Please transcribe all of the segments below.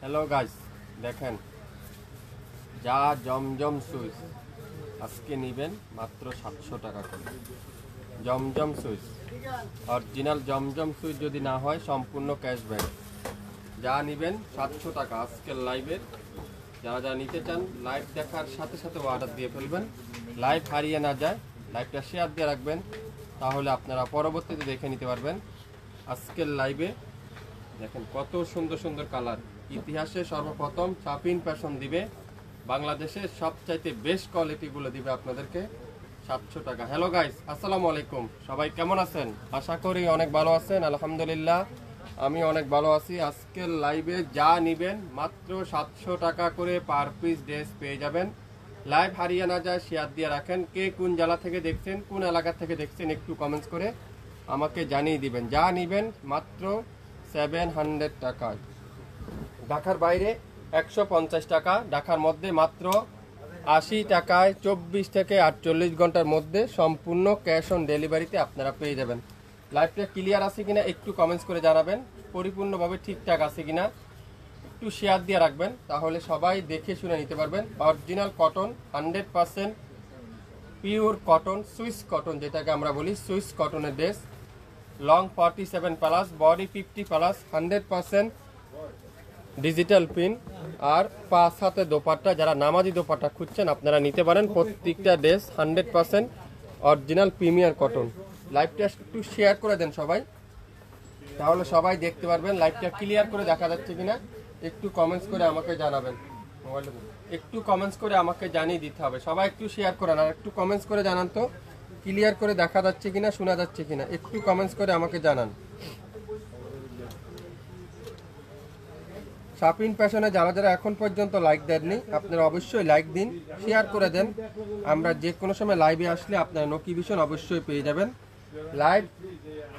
Hello guys, দেখেন যা জমজম switch আজকে নেবেন মাত্র 700 টাকা করে। জমজম সুইচ, অরিজিনাল জমজম সুইচ যদি না হয় সম্পূর্ণ ক্যাশব্যাক। যা নেবেন 700 টাকা আজকের লাইভের। যারা যারা নিতে চান লাইভ দেখার সাথে সাথে অর্ডার দিয়ে ফেলবেন, লাইভ হারিয়ে না যায়। লাইভটা শেয়ার দিয়ে রাখবেন, তাহলে আপনারা পরবর্তীতে দেখে নিতে পারবেন। আজকের লাইভে দেখেন কত সুন্দর সুন্দর কালার। ইতিহাসে সর্বপ্রথম চাপিন ফ্যাশন দিবে বাংলাদেশের সবচাইতে বেস্ট কোয়ালিটিগুলো দিবে আপনাদেরকে 700 টাকা। হ্যালো গাইস, আসসালামু আলাইকুম। সবাই কেমন আছেন? আশা করি অনেক ভালো আছেন। আলহামদুলিল্লাহ আমি অনেক ভালো আছি। আজকের লাইভে যা নেবেন মাত্র 700 টাকা করে পার পিস ড্রেস পেয়ে যাবেন। লাইভ হারিয়ে না যায়, শেয়ার দিয়ে রাখেন। কে কোন জেলা থেকে দেখছেন, কোন এলাকা থেকে দেখছেন একটু কমেন্টস করে আমাকে জানিয়ে দিবেন। যা নেবেন মাত্র 700 টাকায়। ঢাকার বাইরে 150 টাকা, ঢাকার মধ্যে মাত্র 80 টাকায় 24 থেকে 48 ঘন্টার মধ্যে সম্পূর্ণ ক্যাশ অন ডেলিভারিতে আপনারা পেয়ে যাবেন। লাইভটা ক্লিয়ার আছে কিনা একটু কমেন্টস করে জানাবেন, পরিপূর্ণভাবে ঠিকঠাক আছে কিনা একটু শেয়ার দিয়ে রাখবেন, তাহলে সবাই দেখে শুনে নিতে পারবেন। Original cotton, 100% pure cotton, Swiss cotton যেটাকে আমরা বলি, সুইস কটনের dress. Long 47 plus, body 50 plus, 100% digital pin আর 5 হাতে দোপাট্টা। যারা নামাজি দোপাট্টা খুঁজছেন আপনারা নিতে পারেন। প্রত্যেকটা ড্রেস 100% অরিজিনাল প্রিমিয়ার কটন। লাইভটা একটু শেয়ার করে দেন সবাই, তাহলে সবাই দেখতে পারবেন। লাইভটা ক্লিয়ার করে দেখা যাচ্ছে কিনা একটু কমেন্টস করে আমাকে জানাবেন। একটু কমেন্টস করে আমাকে জানিয়ে দিতে হবে। সবাই একটু শেয়ার করেন আর একটু কমেন্টস করে জানান তো ক্লিয়ার করে দেখা যাচ্ছে কিনা, শোনা যাচ্ছে কিনা একটু কমেন্টস করে আমাকে জানান। শাপিন ফ্যাশনে যারা যারা এখন পর্যন্ত লাইক দেননি আপনারা অবশ্যই লাইক দিন, শেয়ার করে দেন। আমরা যে কোনো সময় লাইভে আসলে আপনারা নোটিফিকেশন অবশ্যই পেয়ে যাবেন। লাইভ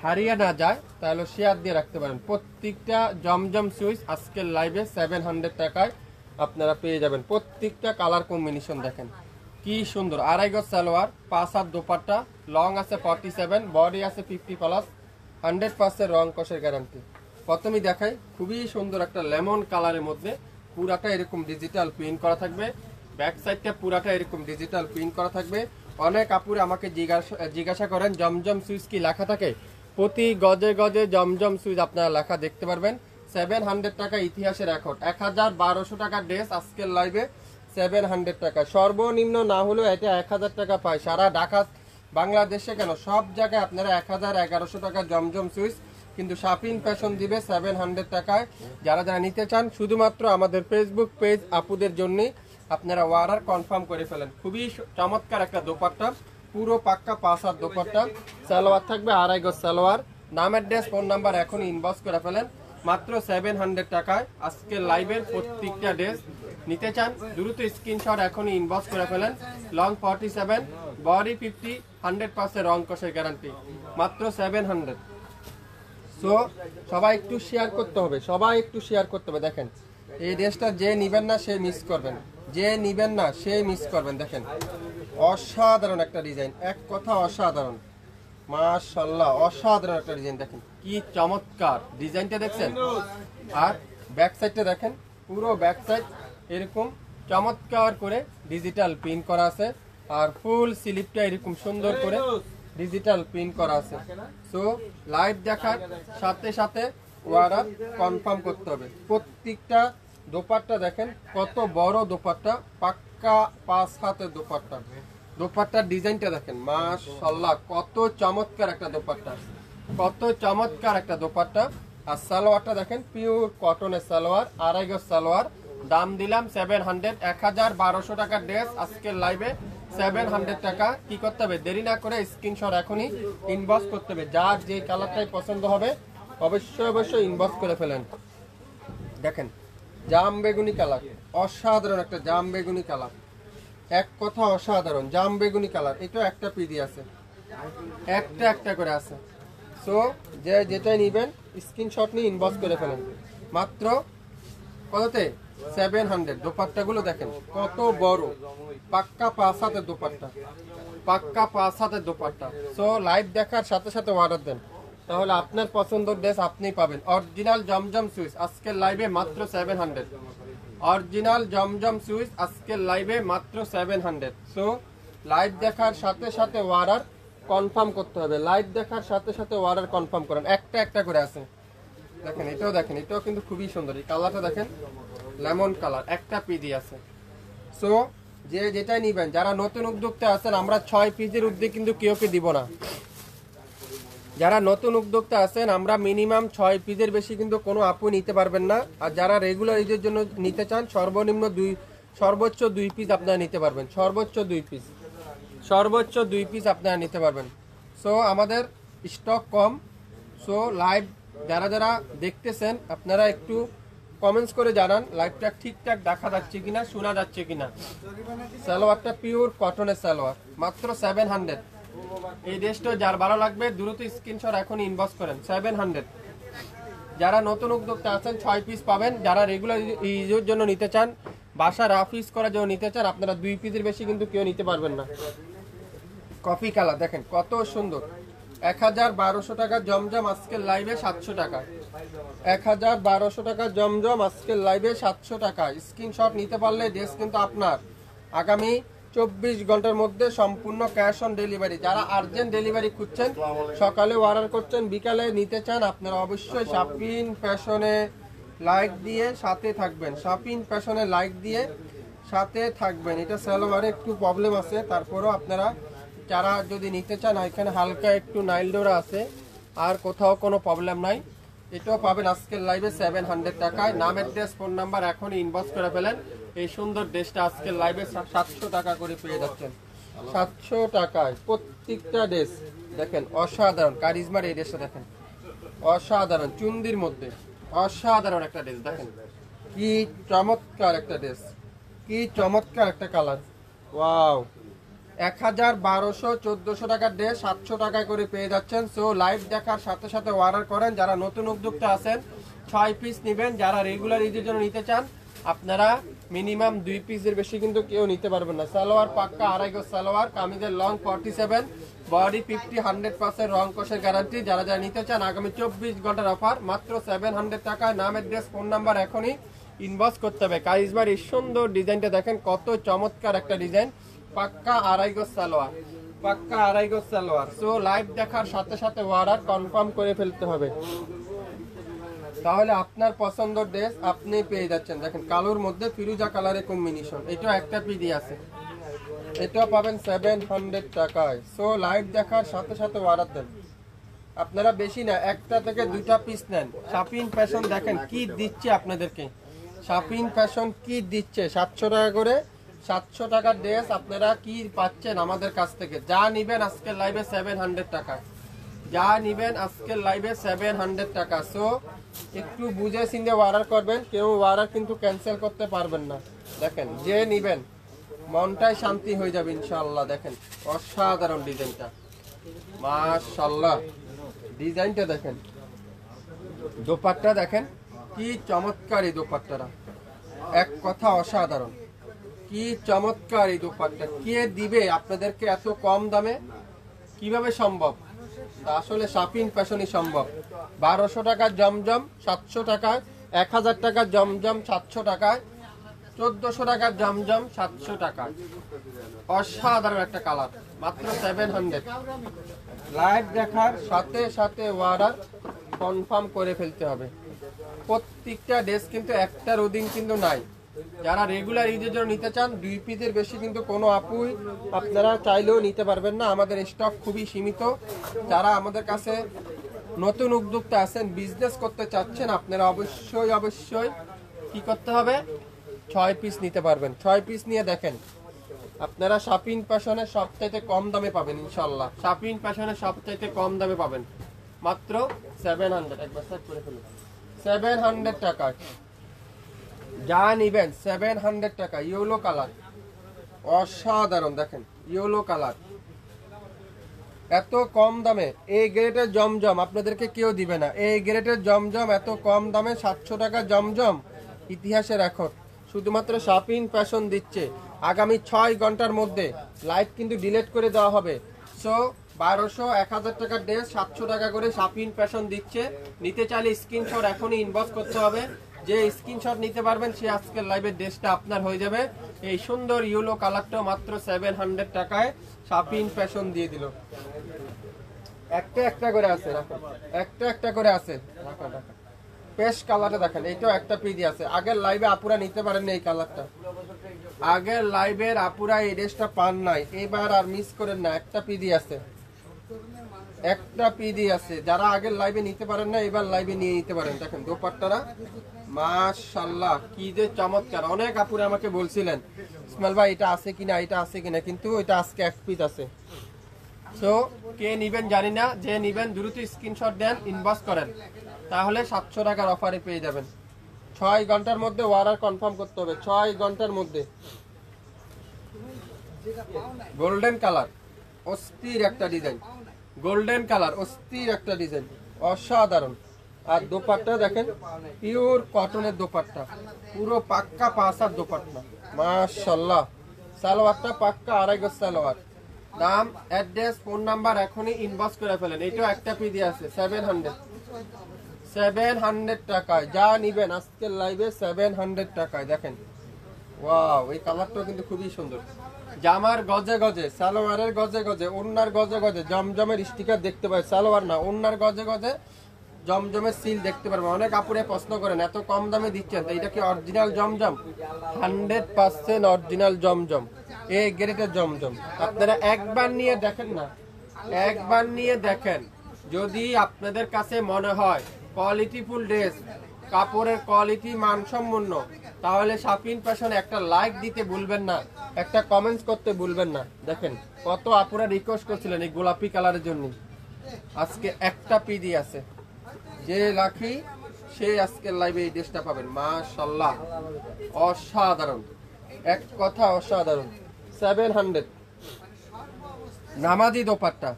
হারিয়ে না যায় তাহলে শেয়ার দিয়ে রাখতে পারেন। প্রত্যেকটা জমজম সুইচ আজকের লাইভে 700 টাকায় আপনারা পেয়ে যাবেন। প্রত্যেকটা কালার কম্বিনেশন দেখেন কি সুন্দর। আড়াই গজ সালোয়ার, 5 হাত দোপাট্টা, লং আছে 47, বডি আছে 50 প্লাস, 100% রং কষের গ্যারান্টি। প্রথমেই দেখাই খুবই সুন্দর একটা লেমন কালারের মধ্যে পুরাটা এরকম ডিজিটাল প্রিন্ট করা থাকবে। ব্যাক সাইডটা পুরাটা এরকম ডিজিটাল প্রিন্ট করা থাকবে। অনেক আপুরে আমাকে জিজ্ঞাসা করেন জমজম সুইচ কি লেখা থাকে? প্রতি গজে গজে জমজম সুইচ আপনারা লেখা দেখতে পারবেন। 700 টাকা ইতিহাসের রেকর্ড। 1200 টাকার ড্রেস আজকের লাইভে 700 টাকা। সর্বনিম্ন না হলেও এটা 1000 টাকা পায় সারা ঢাকা বাংলাদেশে, কেন সব জায়গায় আপনারা 1100 টাকা জমজম সুইচ, কিন্তু শাপিন ফ্যাশন দিবে 700 টাকায়। যারা যারা নিতে চান শুধুমাত্র আমাদের ফেসবুক পেজ আপুদের জন্যই আপনারা অর্ডার কনফার্ম করে ফেলেন। খুবই চমৎকার একটা দোপাট্টা, পুরো পাক্কা 5 হাত দোপাট্টা। সালোয়ার থাকবে আড়াই গজ সালোয়ার। নাম অ্যাড্রেস ফোন নাম্বার এখন ইনবক্স করে ফেলেন মাত্র 700 টাকায়। আজকের লাইভের প্রত্যেকটা ড্রেস নিতে চান দ্রুত স্ক্রিনশট এখনই ইনবক্স করে ফেলেন। লং 47, বডি 50, 100% রং কষের গ্যারান্টি, মাত্র 700। সো সবাই একটু শেয়ার করতে হবে, সবাই একটু শেয়ার করতে হবে। দেখেন এই ড্রেসটা যে নিবেন না সে মিস করবেন, যে নিবেন না সে মিস করবেন। দেখেন অসাধারণ একটা ডিজাইন, এক কথা অসাধারণ, মাশাআল্লাহ অসাধারণ একটা ডিজাইন। দেখেন কি চমৎকার ডিজাইনটা দেখছেন। আর ব্যাক সাইডটা দেখেন, পুরো ব্যাক সাইড এরকম চমৎকার করে ডিজিটাল প্রিন্ট করা আছে। আর ফুল স্লিপটা এরকম সুন্দর করে ডিজিটাল প্রিন্ট করা আছে। সো লাইভ দেখার সাথে সাথে অর্ডার কনফার্ম করতে হবে। প্রত্যেকটা দোপাট্টা দেখেন কত বড় দোপাট্টা, পাক্কা 5 হাতের দোপাট্টা। দোপাট্টার ডিজাইনটা দেখেন মাশাআল্লাহ, কত চমৎকার একটা দোপাট্টা, কত চমৎকার একটা দোপাট্টা। আর সালোয়ারটা দেখেন পিওর কটনের সালোয়ার, আড়াই গজ সালোয়ার। দাম দিলাম 700, 1200 টাকার ড্রেস আজকের লাইভে 700 টাকা। কি করতে হবে? দেরি না করে স্ক্রিনশট এখনই ইনবক্স করতে হবে। যার যে কালারটাই পছন্দ হবে অবশ্যই অবশ্যই ইনবক্স করে ফেলেন। দেখেন জাম বেগুনি কালার, অসাধারণ একটা জাম বেগুনি কালার, এক কথা অসাধারণ জাম বেগুনি কালার। এটা একটা পিডি আছে, একটা একটা করে আছে। সো যে যেটাই নেবেন স্ক্রিনশট নিয়ে ইনবক্স করে ফেলেন মাত্র কততে? 700। দোপাট্টাগুলো দেখেন কত বড়, পাক্কা 5 হাতের দোপাট্টা, পাক্কা 5 হাতের দোপাট্টা। সো লাইভ দেখার সাথে সাথে অর্ডার দেন, তাহলে আপনার পছন্দের ড্রেস আপনিই পাবেন। অরিজিনাল জমজম সুইচ আজকের লাইভে মাত্র 700। অরিজিনাল জমজম সুইচ আজকের লাইভে মাত্র 700। সো লাইভ দেখার সাথে সাথে অর্ডার কনফার্ম করতে হবে। লাইভ দেখার সাথে সাথে অর্ডার কনফার্ম করেন। একটা একটা করে আছে, দেখেন এটাও দেখেন, এটাও কিন্তু খুবই সুন্দর। এই কালারটা দেখেন, লেমন কালার, একটা পিডি আছে। সো যে যেটাই নিবেন, যারা নতুন উদ্যোক্তা আছেন, আমরা 6 পিসের উদ্যোগ কিন্তু কেউকে দিব না। যারা নতুন উদ্যোক্তা আছেন, আমরা মিনিমাম 6 পিসের বেশি কিন্তু কোনো আপু নিতে পারবেন না। আর যারা রেগুলার ইউজের জন্য নিতে চান, সর্বোচ্চ 2 পিস আপনারা নিতে পারবেন। সর্বোচ্চ 2 পিস আপনারা নিতে পারবেন। সো আমাদের স্টক কম। সো লাইভ যারা যারা দেখতেছেন, আপনারা একটু কমেন্টস করে জানান লাইভটা ঠিকঠাক দেখা যাচ্ছে কিনা, শোনা যাচ্ছে কিনা। সালোয়ারটা পিওর কটনের সালোয়ার, মাত্র 700। এই ড্রেসটা যার ভালো লাগবে দ্রুত স্ক্রিনশট এখন ইনবক্স করেন। 700। যারা নতুন উদ্যোক্তা আছেন 6 পিস পাবেন। যারা রেগুলার ইউজের জন্য নিতে চান, বাসা রাফ ইউজ করার জন্য নিতে চান, আপনারা 2 পিসের বেশি কিন্তু কেউ নিতে পারবেন না। কফি কালার দেখেন কত সুন্দর। 1200 টাকা জমজম আজকের লাইভে 700 টাকা। 1200 টাকা জমজম আজকের লাইভে 700 টাকা। স্ক্রিনশট নিতে পারলে ড্রেস কিন্তু আপনার। আগামী 24 ঘন্টার মধ্যে সম্পূর্ণ ক্যাশ অন ডেলিভারি। যারা আর্জেন্ট ডেলিভারি খুঁজছেন, সকালে অর্ডার করছেন, বিকালে নিতে চান, আপনারা অবশ্যই শাপিন ফ্যাশনে লাইক দিয়ে সাথে থাকবেন। শাপিন ফ্যাশনে লাইক দিয়ে সাথে থাকবেন। এটা সালোয়ারে একটু প্রবলেম আছে, তারপরও আপনারা যারা যদি নিতে চান, এখানে হালকা একটু নাইল ডোরা আছে, আর কোথাও কোনো প্রবলেম নাই। এটাও পাবেন আজকের লাইভে 700 টাকায়। নাম, অ্যাড্রেস, ফোন নাম্বার এখনই ইনবক্স করে ফেলেন। এই সুন্দর ড্রেসটা আজকের লাইভে 700 টাকা করে পেয়ে যাচ্ছেন। 700 টাকায় প্রত্যেকটা ড্রেস দেখেন অসাধারণ। কারিজমার এই ড্রেসটা দেখেন অসাধারণ, চুন্দির মধ্যে অসাধারণ একটা ড্রেস। দেখেন কি চমৎকার একটা ড্রেস, কি চমৎকার একটা কালার। ওয়াও, 1200-1400 টাকার ড্রেস 700 টাকায় করে পেয়ে যাচ্ছেন। সো লাইভ দেখার সাথে সাথে অর্ডার করেন। যারা নতুন উদ্যোক্তা আছেন 6 পিস নেবেন। যারা রেগুলার ইউজের জন্য নিতে চান, আপনারা মিনিমাম 2 পিসের বেশি কিন্তু কেউ নিতে পারবেন না। সালোয়ার পাক্কা 2.5 গজ সালোয়ার, কামিজের লং 47, বডি 50, 100% রং কষের গ্যারান্টি। যারা যারা নিতে চান, আগামী 24 ঘন্টার অফার, মাত্র 700 টাকায়। নাম, অ্যাড্রেস, ফোন নাম্বার এখনই ইনবক্স করতে হবে। কারিজমার এই সুন্দর ডিজাইনটা দেখেন কত চমৎকার একটা ডিজাইন। পাক্কা 2.5 গজ সালোয়ার, পাক্কা 2.5 গজ সালোয়ার। সো লাইভ দেখার সাথে সাথে অর্ডার কনফার্ম করে ফেলতে হবে, তাহলে আপনার পছন্দের ড্রেস আপনি পেয়ে যাচ্ছেন। দেখেন কালোর মধ্যে ফিরোজা কালারের কম্বিনেশন, এটাও একটা পিডি আছে, এটাও পাবেন 700 টাকায়। সো লাইভ দেখার সাথে সাথে অর্ডার দেন। আপনারা বেশি না, একটা থেকে 2টা পিস নেন। শাপিন ফ্যাশন দেখেন কি দিচ্ছে আপনাদেরকে। শাপিন ফ্যাশন কি দিচ্ছে, 700 টাকা করে। 700 টাকার ড্রেস আপনারা কি পাচ্ছেন আমাদের কাছ থেকে। যা নিবেন আজকের লাইভে 700 টাকা, যা নিবেন আজকের লাইভে 700 টাকা। সো একটু বুঝে চিন্তে অর্ডার করবেন, কেউ অর্ডার কিন্তু ক্যান্সেল করতে পারবেন না। দেখেন যে নিবেন মনটাই শান্তি হয়ে যাবে ইনশাআল্লাহ। দেখেন অসাধারণ ডিজাইনটা, মাশাআল্লাহ। ডিজাইনটা দেখেন, দোপাট্টা দেখেন কি চমৎকার। এই দোপাট্টাটা এক কথা অসাধারণ, কি চমৎকার এই দোপাট্টা। কে দিবে আপনাদেরকে এত কম দামে, কিভাবে সম্ভব? আসলে শাপিন ফ্যাশনই সম্ভব। 1200 টাকার জমজম 700 টাকায়, 1000 টাকার জমজম 700 টাকায়, 1400 টাকার জমজম 700 টাকায়। অসাধারণ একটা কালার, মাত্র 700। লাইভ দেখার সাথে সাথে অর্ডার কনফার্ম করে ফেলতে হবে। প্রত্যেকটা ড্রেস কিন্তু একটার অধিক কিন্তু নাই। যারা রেগুলার ইউজের জন্য নিতে চান, 2 পিসের বেশি কিন্তু কোনো আপুই আপনারা চাইলেও নিতে পারবেন না। আমাদের স্টক খুবই সীমিত। যারা আমাদের কাছে নতুন উদ্যোক্তা আছেন, বিজনেস করতে চাচ্ছেন, আপনারা অবশ্যই কি করতে হবে, 6 পিস নিতে পারবেন। 6 পিস নিয়ে দেখেন আপনারা শাপিন ফ্যাশনের সবচাইতে কম দামে পাবেন ইনশাআল্লাহ। শাপিন ফ্যাশনের সবচাইতে কম দামে পাবেন মাত্র 700। একবার সেট করে ফেলুন, 700 টাকা। যা নিবেন 700 টাকা। ইয়েলো কালার অসাধারণ, দেখেন ইয়েলো কালার এত কম দামে। এই গ্রেডের জমজম আপনাদেরকে কেউ দিবে না। এই গ্রেডের জমজম এত কম দামে 700 টাকা জমজম ইতিহাসে রেকর্ড শুধুমাত্র শাপিন ফ্যাশন দিচ্ছে। আগামী 6 ঘন্টার মধ্যে লাইভ কিন্তু ডিলিট করে দেওয়া হবে। সো 1200 1000 টাকার ড্রেস 700 টাকা করে শাপিন ফ্যাশন দিচ্ছে। নিতে চাইলে স্ক্রিনশট এখনই ইনবক্স করতে হবে। যে স্ক্রিনশট নিতে পারবেন সে আজকের লাইভের ড্রেসটা আপনার হয়ে যাবে। এই সুন্দর ইয়েলো কালারটা মাত্র 700 টাকায় শাপিন ফ্যাশন দিয়ে দিল। একটা একটা করে আছে, রাখো একটা একটা করে আছে, রাখো রাখো। পেস্ট কালারটা দেখেন, এইটাও একটা পিডি আছে। আগের লাইভে আপুরা নিতে পারেন এই কালারটা, আগের লাইভের আপুরা এই ড্রেসটা পান নাই, এবার আর মিস করেন না। একটা পিডি আছে, একটা পিডি আছে। যারা আগের লাইভে নিতে পারেন না এবার লাইভে নিয়ে নিতে পারেন। দেখেন দোপাট্টারা মাশাআল্লাহ কি যে চমৎকার। অনেক আপুরা আমাকে বলছিলেন ইসমাইল ভাই এটা আছে কিনা, এটা আছে কিনা, কিন্তু এটা আজকে এক পিস আছে। সো কে নিবেন জানি না, যে নিবেন দ্রুত স্ক্রিনশট দেন, ইনবক্স করেন, তাহলে 700 টাকার অফারে পেয়ে যাবেন। 6 ঘন্টার মধ্যে অর্ডার কনফার্ম করতে হবে, 6 ঘন্টার মধ্যে। গোল্ডেন কালার অস্থির একটা ডিজাইন, গোল্ডেন কালার অস্থির একটা ডিজাইন, অসাধারণ। আর দোপাট্টা দেখেন পিওর কটনের দোপাট্টা, পুরো পাক্কা পাসার দোপাট্টা মাশাআল্লাহ। সালোয়ারটা পাক্কা 2.5 গজ সালোয়ার। নাম, অ্যাড্রেস, ফোন নাম্বার এখনই ইনবক্স করে ফেলেন। এটাও একটা পিডি আছে 700 টাকায়। যা নিবেন আজকের লাইভে 700 টাকায়। দেখেন ওয়াও, এই কালারটাও কিন্তু খুবই সুন্দর। জামার গজে গজে, সালোয়ারের গজে গজে, ওন্নার গজে গজে জমজমের স্টিকার দেখতে পাই। সালোয়ার না, ওন্নার গজে গজে জমজমের সিল দেখতে পারবেন। অনেক আপুরে প্রশ্ন করেন এত কম দামে দিচ্ছেন, তো এটা কি অরিজিনাল জমজম? 100% অরিজিনাল জমজম, এই গ্রেটের জমজম। আপনারা একবার নিয়ে দেখেন না, একবার নিয়ে দেখেন। যদি আপনাদের কাছে মনে হয় কোয়ালিটিফুল ড্রেস, কাপড়ের কোয়ালিটি মানসম্পন্ন, তাহলে শাপিন ফ্যাশন একটা লাইক দিতে ভুলবেন না, একটা কমেন্টস করতে ভুলবেন না। দেখেন কত আপুরা রিকোয়েস্ট করছিলেন এই গোলাপি কালারের জন্য। আজকে একটা পিডি আছে, যে লাখি সে আজকের লাইভে এই ড্রেসটা পাবেন। মাশাআল্লাহ অসাধারণ, এক কথা অসাধারণ। 700 নামাজি দোপাট্টা,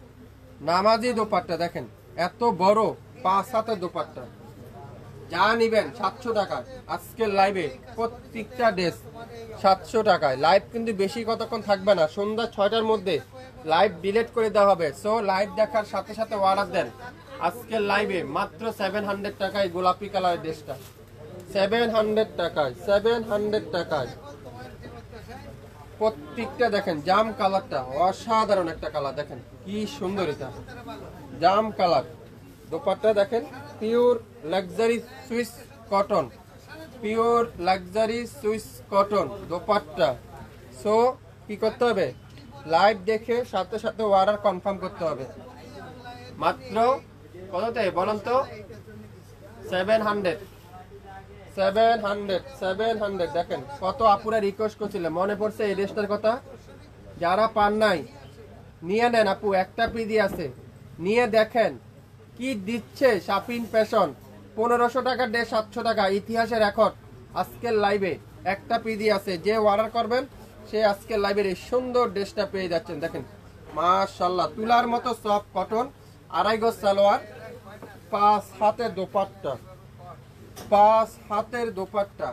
নামাজি দোপাট্টা দেখেন এত বড় 5 হাতের দোপাট্টা। যা নিবেন 700 টাকায় আজকের লাইভে, প্রত্যেকটা ড্রেস 700 টাকায়। লাইভ কিন্তু বেশি কতক্ষণ থাকবে না, সন্ধ্যা 6টার মধ্যে লাইভ ডিলিট করে দেওয়া হবে। সো লাইভ দেখার সাথে সাথে অর্ডার দেন। আজকের লাইভে মাত্র 700 টাকায় গোলাপি কালারের ড্রেসটা, 700 টাকায়, 700 টাকায়। প্রত্যেকটা দেখেন জাম কালারটা অসাধারণ একটা কালার, দেখেন কি সুন্দর এটা জাম কালার। দোপাট্টা দেখেন pure luxury Swiss cotton, pure luxury Swiss cotton dupatta. So কি করতে হবে, লাইভ দেখে সাথে সাথে অর্ডার কনফার্ম করতে হবে। মাত্র কততে বলেন তো? 700 700 দেখেন কত আপুরা রিকোয়েস্ট করছিলেন, মনে পড়ছে এই ড্রেসটার কথা। যারা পান নাই নিয়ে নেন আপু, একটা পিডি আছে, নিয়ে দেখেন কি দিচ্ছে শাপিন ফ্যাশন। 1500 টাকার ড্রেস 700 টাকা, ইতিহাসের রেকর্ড। আজকের লাইভে একটা পিডি আছে, যে অর্ডার করবেন সে আজকের লাইভের এই সুন্দর ড্রেসটা পেয়ে যাচ্ছেন। দেখেন মাশাআল্লাহ তুলার মতো সফট কটন, 2.5 গজ সালোয়ার, 5 হাতের দোপাট্টা, 5 হাতের দোপাট্টা।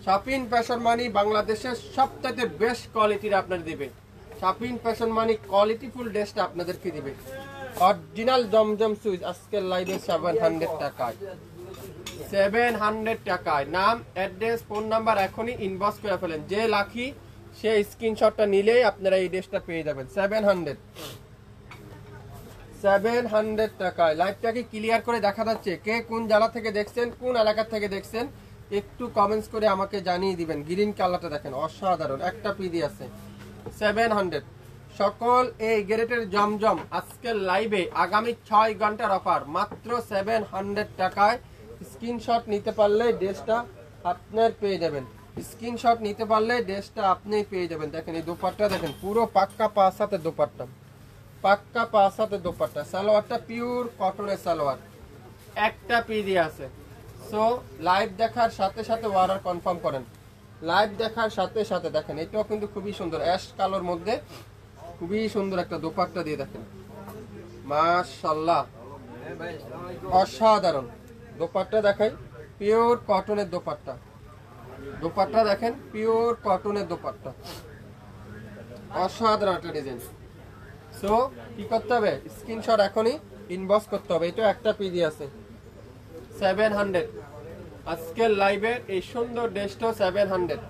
শাপিন ফ্যাশন মানি বাংলাদেশের সবথেকে বেস্ট কোয়ালিটির আপনার দিবে। শাপিন ফ্যাশন মানি কোয়ালিটিফুল ড্রেসটা আপনাদেরকে দিবে। অরিজিনাল জমজম সুইচ আজকের লাইভে 700 টাকায়, 700 টাকায়। নাম, অ্যাড্রেস, ফোন নাম্বার এখনই ইনবক্স করে ফেলেন। যে লাকি সে স্ক্রিনশটটা নিলেই আপনারা এই ড্রেসটা পেয়ে যাবেন। 700 টাকায়। লাইভটা কি ক্লিয়ার করে দেখা যাচ্ছে? কে কোন জেলা থেকে দেখছেন, কোন এলাকা থেকে দেখছেন একটু কমেন্টস করে আমাকে জানিয়ে দিবেন। গ্রিন কালারটা দেখেন অসাধারণ, একটা পিডি আছে 700। সকল এই গ্রেটের জমজম আজকের লাইভে আগামী 6 ঘন্টার অফার মাত্র 700 টাকায়। স্ক্রিনশট নিতে পারলে ড্রেসটা আপনার পেয়ে যাবেন, স্ক্রিনশট নিতে পারলে ড্রেসটা আপনি পেয়ে যাবেন। দেখেন এই দোপাট্টা দেখেন পুরো পাক্কা 5 হাতের দোপাট্টা, পাক্কা 5 হাতের দোপাট্টা। সালোয়ারটা পিওর কটনের সালোয়ার, একটা পিডি আছে। সো লাইভ দেখার সাথে সাথে অর্ডার কনফার্ম করেন, লাইভ দেখার সাথে সাথে। দেখেন এটাও কিন্তু খুবই সুন্দর, অ্যাশ কালোর মধ্যে খুবই সুন্দর একটা দোপাট্টা দিয়ে দেখেন মাশাআল্লাহ অসাধারণ। দোপাট্টা দেখাই, পিওর কটনের দোপাট্টা, দোপাট্টা দেখেন পিওর কটনের দোপাট্টা, অসাধারণ একটা ডিজাইন। সো সো কি করতে হবে, স্ক্রিনশট এখনই ইনবক্স করতে হবে। এটা একটা পিজি আছে 700, আজকের লাইভের এই সুন্দর ড্রেসটা 700।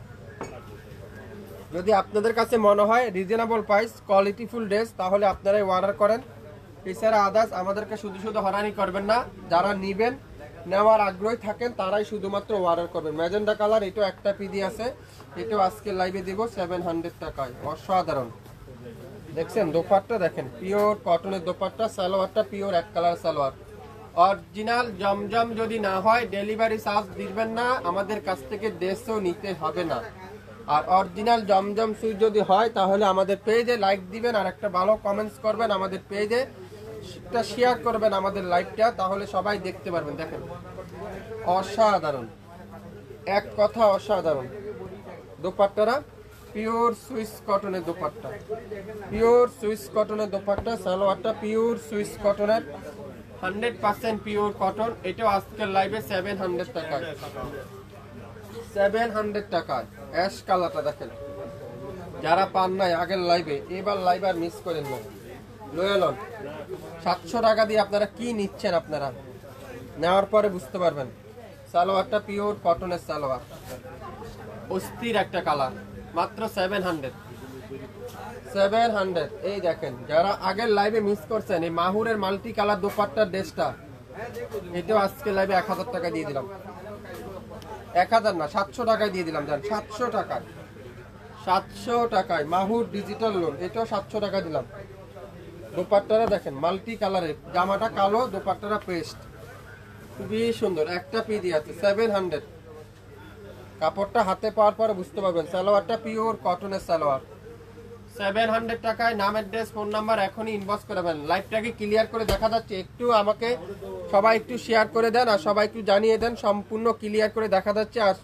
যদি আপনাদের কাছে মনে হয় রিজনেবল প্রাইস কোয়ালিটিফুল ড্রেস, তাহলে আপনারাই অর্ডার করেন। এছাড়া আদার্স আমাদেরকে শুধু শুধু হয়রানি করবেন না। যারা নেবেন, নেওয়ার আগ্রহী থাকেন, তারাই শুধুমাত্র অর্ডার করবেন। ম্যাজেন্ডা কালার, এটাও একটা পিডি আছে, এটাও আজকে লাইভে দিব 700 টাকায়। অসাধারণ, দেখছেন দোপাট্টা দেখেন, পিওর কটনের দোপাট্টা, সালোয়ারটা পিওর এক কালার সালোয়ার। অরিজিনাল জমজম যদি না হয় ডেলিভারি চার্জ দিবেন না, আমাদের কাছ থেকে ড্রেসও নিতে হবে না। আর অরিজিনাল জমজম সুইচ যদি হয় তাহলে আমাদের পেজে লাইক দিবেন আর একটা ভালো কমেন্টস করবেন, আমাদের পেজে শেয়ার করবেন আমাদের লাইভটা, তাহলে সবাই দেখতে পারবেন। দেখেন অসাধারণ, এক কথা অসাধারণ দোপাট্টারা, পিওর সুইস কটনের দোপাট্টা, পিওর সুইস কটনের দোপাট্টা, সালোয়ারটা পিওর সুইস কটনের 100% পিওর কটন। এটাও আজকের লাইভে 700 টাকায়, 700 টাকায়। অ্যাশ কালারটা দেখেন, যারা পান নাই আগের লাইভে, এবার লাইভ আর মিস করেন না, লয়ে লন। 700 টাকা দিয়ে আপনারা কি নিচ্ছেন, আপনারা নেওয়ার পরে বুঝতে পারবেন। সালোয়ারটা পিওর কটনের সালোয়ার, অস্থির একটা কালার, মাত্র 700। এই দেখেন, যারা আগের লাইভে মিস করছেন, এই মাহুরের মাল্টি কালার দোপাট্টার ড্রেসটা, এটাও আজকে লাইভে 1000 টাকা দিয়ে দিলাম। 1000 না, 700 টাকায় দিয়ে দিলাম। জান 700 টাকায়, 700 টাকায় মাহুর ডিজিটাল লোন, এটাও 700 টাকা দিলাম। দোপাট্টারা দেখেন মাল্টি কালারের, জামাটা কালো, দোপাট্টারা পেস্ট, খুবই সুন্দর। একটা পিডি আছে 700। কাপড়টা হাতে পাওয়ার পরে বুঝতে পারবেন। সালোয়ারটা পিওর কটনের সালোয়ার, 700 টাকায়। নাম, অ্যাড্রেস, ফোন নাম্বার এখনই ইনবক্স করবেন। লাইভটাকে ক্লিয়ার করে দেখা যাচ্ছে, একটু আমাকে সবাই একটু শেয়ার করে দেন আর সবাই একটু জানিয়ে দেন সম্পূর্ণ ক্লিয়ার করে দেখা যাচ্ছে। আর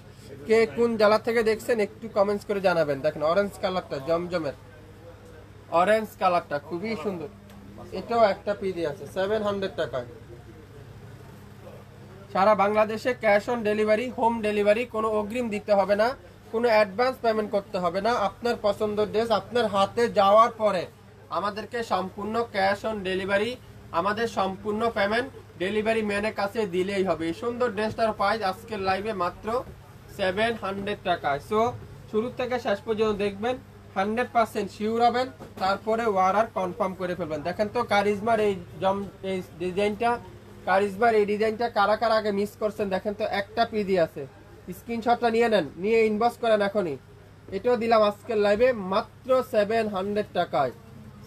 কে কোন জেলা থেকে দেখছেন একটু কমেন্টস করে জানাবেন। দেখেন অরেঞ্জ কালারটা, জমজমের অরেঞ্জ কালারটা খুবই সুন্দর, এটাও একটা পিডি আছে 700 টাকায়। সারা বাংলাদেশে cash on delivery, home delivery, কোনো অগ্রিম দিতে হবে না, কোনো অ্যাডভান্স পেমেন্ট করতে হবে না। আপনার পছন্দের ড্রেস আপনার হাতে যাওয়ার পরে আমাদেরকে সম্পূর্ণ ক্যাশ অন ডেলিভারি, আমাদের সম্পূর্ণ পেমেন্ট ডেলিভারি ম্যানের কাছে দিলেই হবে। এই সুন্দর ড্রেসটার প্রাইস আজকের লাইভে মাত্র 700 টাকায়। সো শুরু থেকে শেষ পর্যন্ত দেখবেন, 100% শিওর হবেন, তারপরে অর্ডার কনফার্ম করে ফেলবেন। দেখেন তো কারিজমার এই ডিজাইনটা, কারিজমার এই ডিজাইনটা কারা কারা আগে মিস করছেন দেখেন তো। একটা পিডি আছে, স্ক্রিনশটটা নিয়ে নেন, নিয়ে ইনবক্স করেন এখনই। এটাও দিলাম আজকের লাইভে মাত্র 700 টাকায়,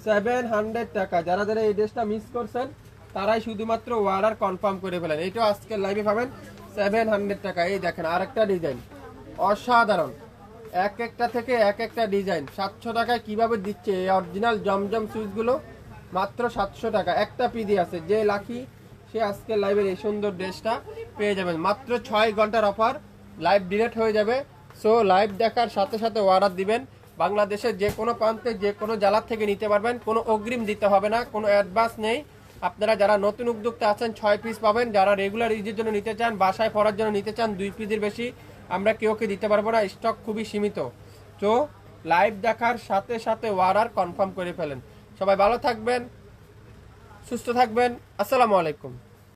700 টাকা। যারা যারা এই ড্রেসটা মিস করছেন তারাই শুধুমাত্র অর্ডার কনফার্ম করে ফেলেন। এটাও আজকের লাইভে পাবেন 700 টাকা। এই দেখেন আরেকটা ডিজাইন, অসাধারণ, এক একটা থেকে এক একটা ডিজাইন। 700 টাকায় কিভাবে দিচ্ছে এই অরিজিনাল জমজম সুইচগুলো, মাত্র 700 টাকা। একটা পিডি আছে, যে লাকি সে আজকের লাইভের এই সুন্দর ড্রেসটা পেয়ে যাবেন। মাত্র 6 ঘন্টার অফার, লাইভ ডিলেট হয়ে যাবে। সো লাইভ দেখার সাথে সাথে অর্ডার দিবেন। বাংলাদেশের যে কোনো প্রান্তে যে কোনো জেলার থেকে নিতে পারবেন, কোনো অগ্রিম দিতে হবে না, কোনো অ্যাডভান্স নেই। আপনারা যারা নতুন উদ্যোক্তা আছেন 6 পিস পাবেন, যারা রেগুলার ইউজের জন্য নিতে চান, বাসায় পরার জন্য নিতে চান 2 পিসের বেশি আমরা কেউকে দিতে পারবো না, স্টক খুবই সীমিত। তো লাইভ দেখার সাথে সাথে অর্ডার কনফার্ম করে ফেলেন। সবাই ভালো থাকবেন, সুস্থ থাকবেন, আসসালামু আলাইকুম।